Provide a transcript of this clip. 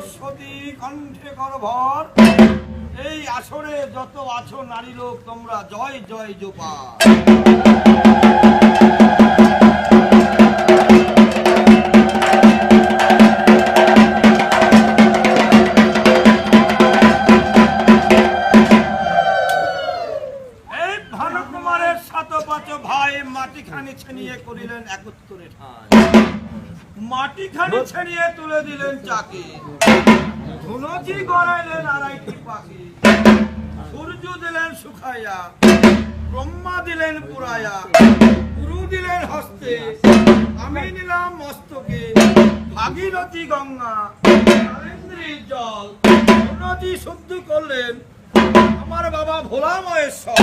সরস্বতী কণ্ঠে কর ভর, এই আসরে যত আছো নারী লোক তোমরা জয় জয় জোপা। এই ভানুকুমারের সাত পাঁচ ভাই মাটিখানি ছিনিয়ে করিলেন একত্তরে ঠাঁই, মাটিখানি ছিনিয়ে তুলে দিলেন চাকি, ধুনুচি গড়াইলেন আড়াইটি পাখি, সূর্য দিলেন শুকাইয়া, ব্রহ্মা দিলেন পুরাইয়া, গুরু দিলেন হস্তে, আমি নিলাম মস্তকে, ভাগীরথী গঙ্গা কালেন্দ্রীর জল, নদী শুদ্ধ করলেন আমার বাবা ভোলা মহেশ্বর।